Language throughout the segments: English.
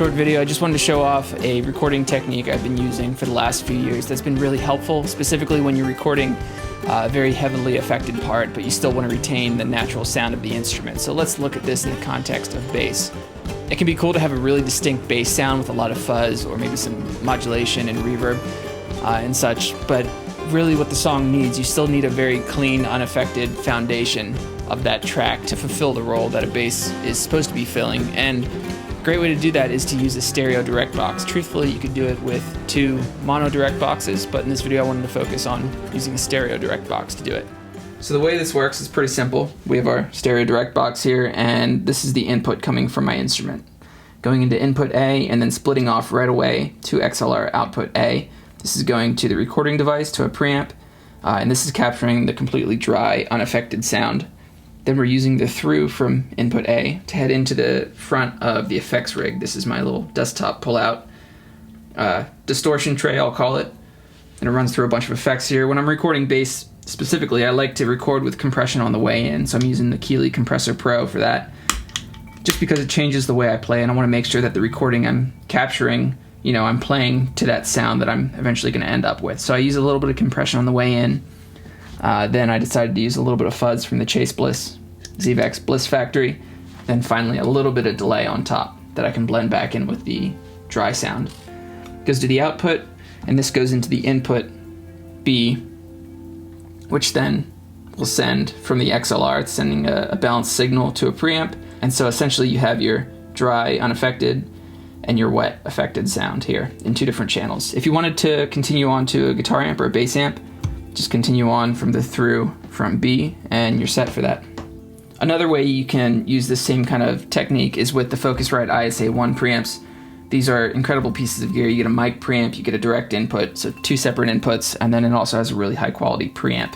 short video, I just wanted to show off a recording technique I've been using for the last few years that's been really helpful, specifically when you're recording a very heavily affected part, but you still want to retain the natural sound of the instrument. So let's look at this in the context of bass. It can be cool to have a really distinct bass sound with a lot of fuzz or maybe some modulation and reverb and such, but really what the song needs, you still need a very clean, unaffected foundation of that track to fulfill the role that a bass is supposed to be filling. And a great way to do that is to use a stereo direct box. Truthfully, you could do it with 2 mono direct boxes, but in this video I wanted to focus on using a stereo direct box to do it. So the way this works is pretty simple. We have our stereo direct box here, and this is the input coming from my instrument. Going into input A and then splitting off right away to XLR output A. This is going to the recording device, to a preamp, and this is capturing the completely dry, unaffected sound. Then we're using the through from input A to head into the front of the effects rig. This is my little desktop pull-out distortion tray, I'll call it. And it runs through a bunch of effects here. When I'm recording bass specifically, I like to record with compression on the way in, so I'm using the Keeley Compressor Pro for that. Just because it changes the way I play, and I want to make sure that the recording I'm capturing, I'm playing to that sound that I'm eventually going to end up with. So I use a little bit of compression on the way in. Then I decided to use a little bit of fuzz from the Chase Bliss ZVEX Bliss Factory. Then finally a little bit of delay on top that I can blend back in with the dry sound. Goes to the output, and this goes into the input B, which then will send from the XLR. It's sending a balanced signal to a preamp. And so essentially you have your dry, unaffected, and your wet, affected sound here in 2 different channels. If you wanted to continue on to a guitar amp or a bass amp, just continue on from the through from B, and you're set for that. Another way you can use this same kind of technique is with the Focusrite ISA One preamps. These are incredible pieces of gear. You get a mic preamp, you get a direct input, so 2 separate inputs, and then it also has a really high quality preamp,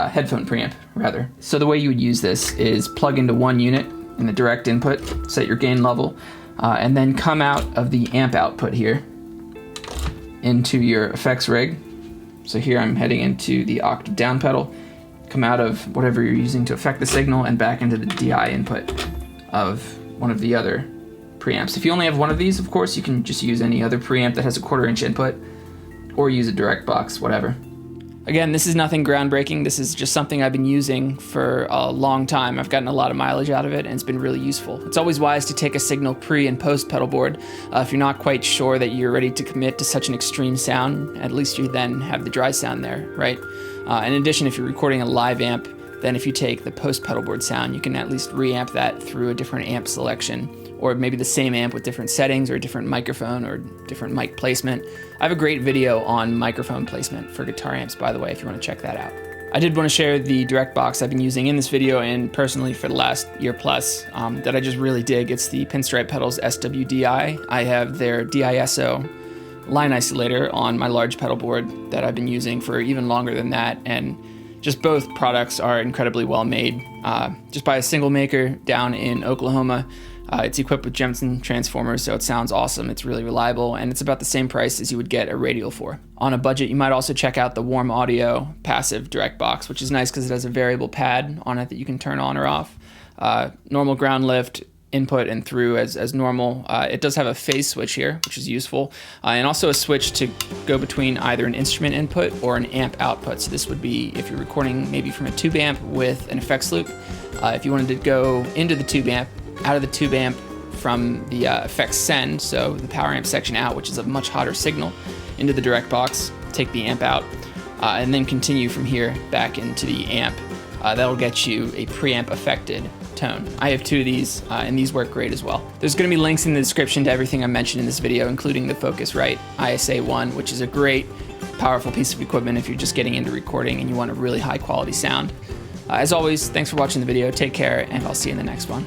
headphone preamp rather. So the way you would use this is plug into 1 unit in the direct input, set your gain level, and then come out of the amp output here into your effects rig. So here I'm heading into the octave down pedal, come out of whatever you're using to affect the signal, and back into the DI input of one of the other preamps. If you only have one of these, of course, you can just use any other preamp that has a 1/4 inch input, or use a direct box, whatever. Again, this is nothing groundbreaking. This is just something I've been using for a long time. I've gotten a lot of mileage out of it, and it's been really useful. It's always wise to take a signal pre and post pedal board. If you're not quite sure that you're ready to commit to such an extreme sound, at least you then have the dry sound there, right? In addition, if you're recording a live amp, then if you take the post pedal board sound, you can at least reamp that through a different amp selection, or maybe the same amp with different settings or a different microphone or different mic placement. I have a great video on microphone placement for guitar amps, by the way, if you want to check that out. I did want to share the direct box I've been using in this video and personally for the last year plus that I just really dig. It's the Pinstripe Pedals SWDI. I have their DISO line isolator on my large pedal board that I've been using for even longer than that, and just both products are incredibly well made. Just by a single maker down in Oklahoma. It's equipped with Jensen transformers, so it sounds awesome. It's really reliable, and it's about the same price as you would get a radial for. On a budget, you might also check out the Warm Audio passive direct box, which is nice because it has a variable pad on it that you can turn on or off. Normal ground lift, input and through as normal. It does have a phase switch here, which is useful, and also a switch to go between either an instrument input or an amp output. So this would be if you're recording maybe from a tube amp with an effects loop. If you wanted to go into the tube amp, out of the tube amp from the effects send, so the power amp section out, which is a much hotter signal, into the direct box, take the amp out, and then continue from here back into the amp. That'll get you a preamp affected tone. I have 2 of these, and these work great as well. There's going to be links in the description to everything I mentioned in this video, including the Focusrite ISA One, which is a great, powerful piece of equipment if you're just getting into recording and you want a really high quality sound. As always, thanks for watching the video, take care, and I'll see you in the next one.